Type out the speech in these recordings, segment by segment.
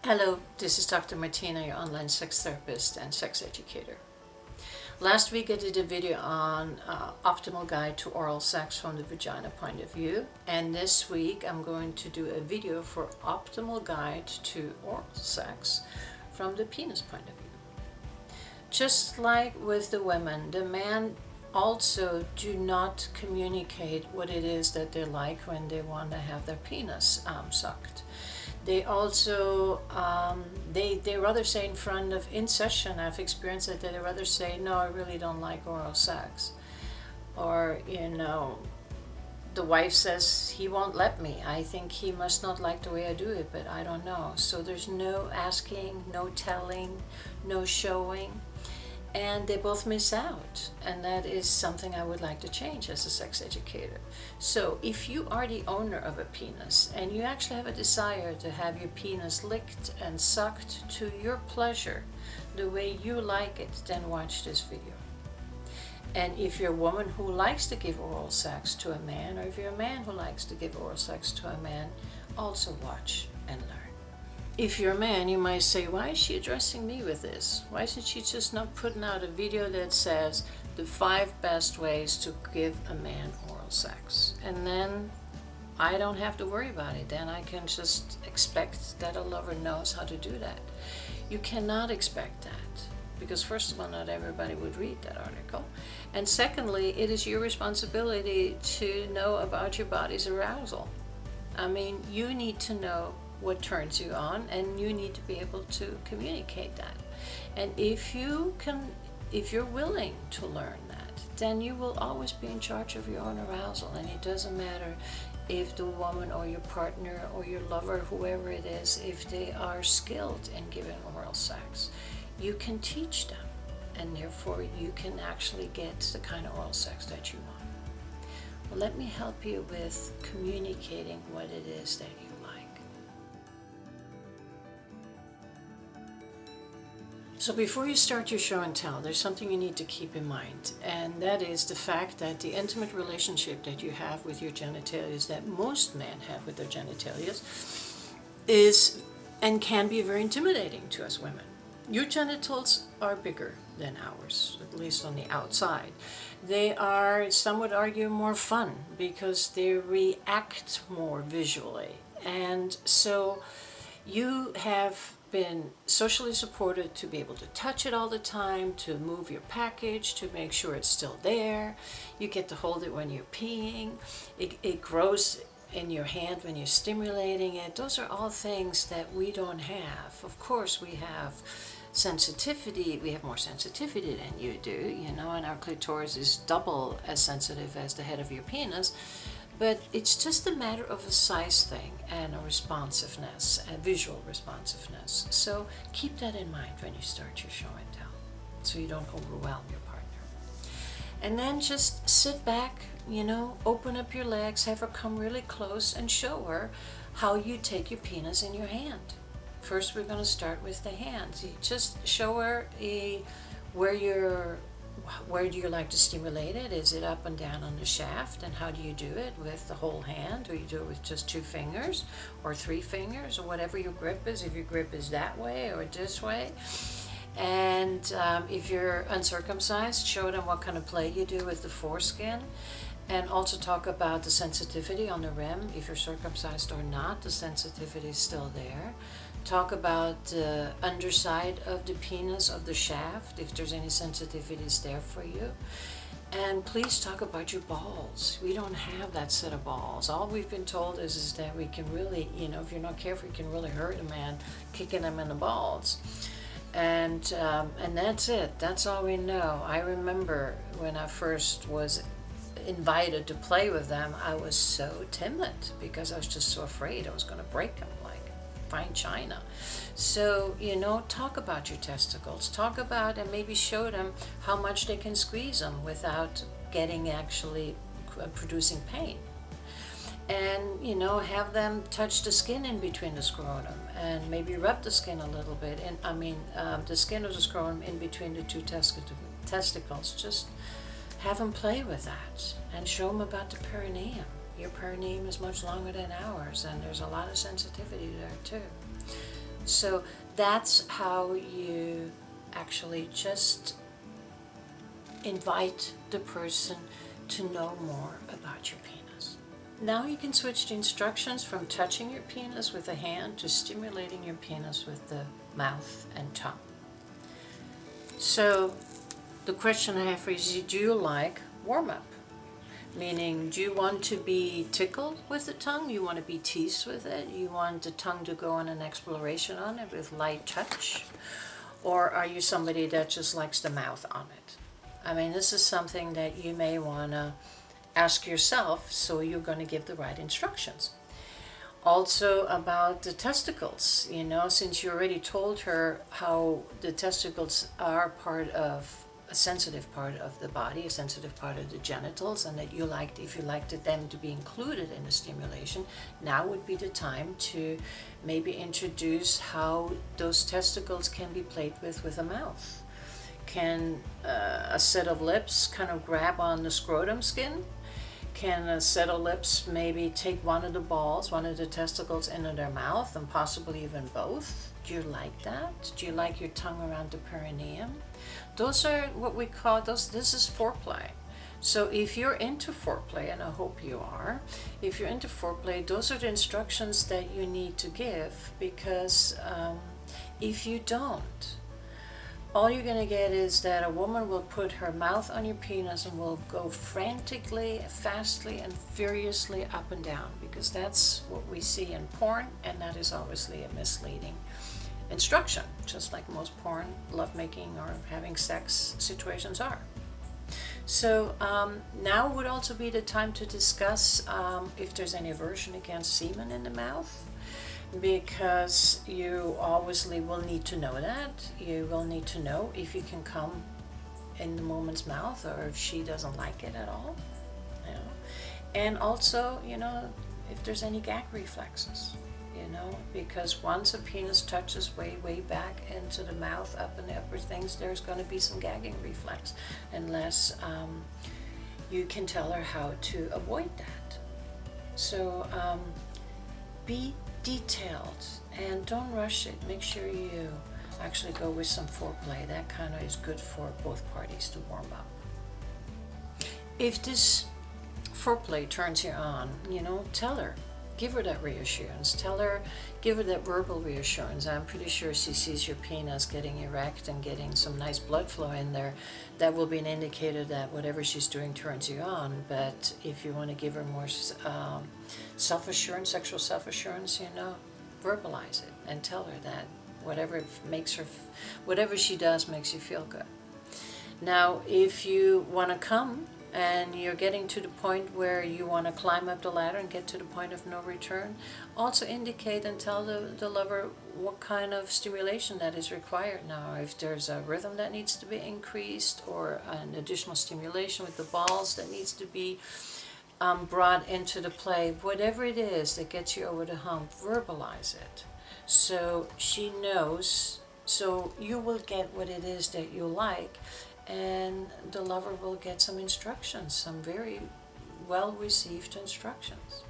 Hello, this is Dr. Martina, your online sex therapist and sex educator. Last week I did a video on optimal guide to oral sex from the vagina point of view, and this week I'm going to do a video for optimal guide to oral sex from the penis point of view. Just like with the women, the men also do not communicate what it is that they like when they want to have their penis sucked. They also, they rather say in session, I've experienced that they rather say, no, I really don't like oral sex. Or, the wife says, he won't let me. I think he must not like the way I do it, but I don't know. So there's no asking, no telling, no showing. And they both miss out, and that is something I would like to change as a sex educator. So if you are the owner of a penis and you actually have a desire to have your penis licked and sucked to your pleasure, the way you like it, then watch this video. And if you're a woman who likes to give oral sex to a man, or if you're a man who likes to give oral sex to a man, also watch and learn. If you're a man, you might say, why is she addressing me with this? Why isn't she just not putting out a video that says the 5 best ways to give a man oral sex? And then I don't have to worry about it. Then I can just expect that a lover knows how to do that. You cannot expect that, because first of all, not everybody would read that article. And secondly, it is your responsibility to know about your body's arousal. I mean, you need to know what turns you on, and you need to be able to communicate that. And if you're willing to learn that, then you will always be in charge of your own arousal. And it doesn't matter if the woman or your partner or your lover, whoever it is, if they are skilled in giving oral sex. You can teach them, and therefore you can actually get the kind of oral sex that you want. Well, let me help you with communicating what it is that you like. So before you start your show and tell, there's something you need to keep in mind, and that is the fact that the intimate relationship that you have with your genitalia, that most men have with their genitalia, is and can be very intimidating to us women. Your genitals are bigger than ours, at least on the outside. They are, some would argue, more fun because they react more visually. And so you have been socially supported to be able to touch it all the time, to move your package, to make sure it's still there. You get to hold it when you're peeing. It grows in your hand when you're stimulating it. Those are all things that we don't have. Of course, we have sensitivity. We have more sensitivity than you do, and our clitoris is double as sensitive as the head of your penis. But it's just a matter of a size thing and a responsiveness, a visual responsiveness. So keep that in mind when you start your show and tell, so you don't overwhelm your partner. And then just sit back, open up your legs, have her come really close and show her how you take your penis in your hand. First, we're going to start with the hands. You just show her where do you like to stimulate it? Is it up and down on the shaft? And how do you do it? With the whole hand? Or you do it with just 2 fingers or 3 fingers, or whatever your grip is, if your grip is that way or this way. And if you're uncircumcised, show them what kind of play you do with the foreskin. And also talk about the sensitivity on the rim. If you're circumcised or not, the sensitivity is still there. Talk about the underside of the penis, of the shaft, if there's any sensitivities there for you. And please talk about your balls. We don't have that set of balls. All we've been told is that we can really, if you're not careful, you can really hurt a man kicking him in the balls. And that's it. That's all we know. I remember when I first was invited to play with them, I was so timid because I was just so afraid I was going to break them like fine china. So, talk about your testicles. Talk about and maybe show them how much they can squeeze them without getting actually producing pain. And, have them touch the skin in between the scrotum and maybe rub the skin a little bit. And the skin of the scrotum in between the 2 testicles. Just have them play with that and show them about the perineum. Your perineum is much longer than ours, and there's a lot of sensitivity there too. So that's how you actually just invite the person to know more about your penis. Now you can switch the instructions from touching your penis with a hand to stimulating your penis with the mouth and tongue. So the question I have for you is, do you like warm-up? Meaning, do you want to be tickled with the tongue? You want to be teased with it? You want the tongue to go on an exploration on it with light touch? Or are you somebody that just likes the mouth on it? I mean, this is something that you may want to ask yourself, so you're going to give the right instructions. Also about the testicles, since you already told her how the testicles are part of a sensitive part of the body, a sensitive part of the genitals, and that if you liked them to be included in the stimulation, now would be the time to maybe introduce how those testicles can be played with a mouth. Can a set of lips kind of grab on the scrotum skin? Can a set of lips maybe take one of the testicles into their mouth, and possibly even both? Do you like that? Do you like your tongue around the perineum? Those are what we call this is foreplay. So if you're into foreplay, and I hope you are, if you're into foreplay, those are the instructions that you need to give, because if you don't, all you're going to get is that a woman will put her mouth on your penis and will go frantically, fastly, and furiously up and down, because that's what we see in porn, and that is obviously a misleading instruction, just like most porn, lovemaking, or having sex situations are. So now would also be the time to discuss if there's any aversion against semen in the mouth, because you obviously will need to know that. You will need to know if you can come in the woman's mouth, or if she doesn't like it at all. And also, if there's any gag reflexes. Because once a penis touches way back into the mouth, up in the upper things, there's going to be some gagging reflex, unless you can tell her how to avoid that. So be detailed and don't rush it. Make sure you actually go with some foreplay. That kind of is good for both parties to warm up. If this foreplay turns you on, tell her. Give her that reassurance. Give her that verbal reassurance. I'm pretty sure she sees your penis getting erect and getting some nice blood flow in there. That will be an indicator that whatever she's doing turns you on. But if you want to give her more self-assurance, sexual self-assurance, verbalize it and tell her that whatever she does makes you feel good. Now, if you want to come, and you're getting to the point where you want to climb up the ladder and get to the point of no return, also indicate and tell the lover what kind of stimulation that is required now. If there's a rhythm that needs to be increased, or an additional stimulation with the balls that needs to be brought into the play, whatever it is that gets you over the hump, verbalize it. So she knows, so you will get what it is that you like, and the lover will get some instructions, some very well-received instructions.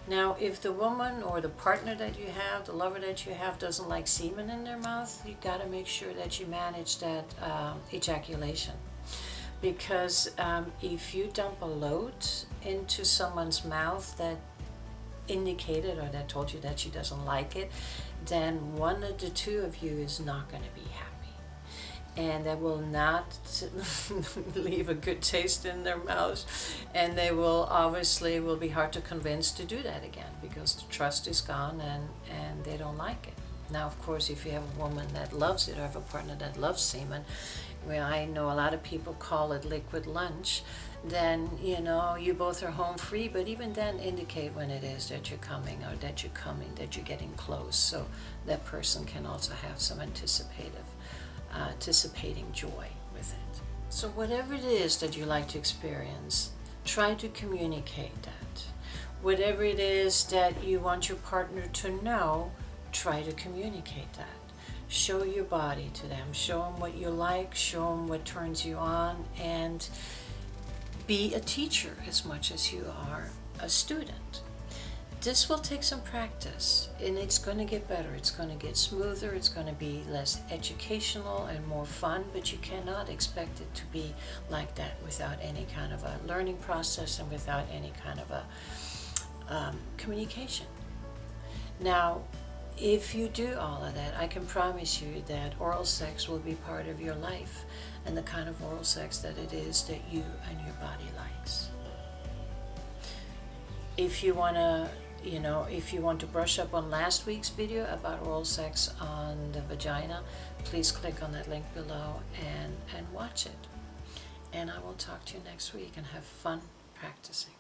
Now, if the woman or the partner that you have, the lover that you have, doesn't like semen in their mouth, you got to make sure that you manage that ejaculation. Because if you dump a load into someone's mouth that indicated or that told you that she doesn't like it, then one of the two of you is not going to be happy. And that will not leave a good taste in their mouths, and they will be hard to convince to do that again, because the trust is gone and they don't like it. Now, of course, if you have a woman that loves it, or have a partner that loves semen, I know a lot of people call it liquid lunch, then you both are home free, but even then indicate when it is that you're coming, or that you're getting close, so that person can also have some anticipating joy with it. So whatever it is that you like to experience, try to communicate that. Whatever it is that you want your partner to know, try to communicate that. Show your body to them. Show them what you like. Show them what turns you on. And be a teacher as much as you are a student. this will take some practice, and it's going to get better. It's going to get smoother. It's going to be less educational and more fun, but you cannot expect it to be like that without any kind of a learning process and without any kind of a communication. Now, if you do all of that, I can promise you that oral sex will be part of your life, and the kind of oral sex that it is that you and your body likes. If you want to, if you want to brush up on last week's video about oral sex on the vagina, please click on that link below and watch it. And I will talk to you next week, and have fun practicing.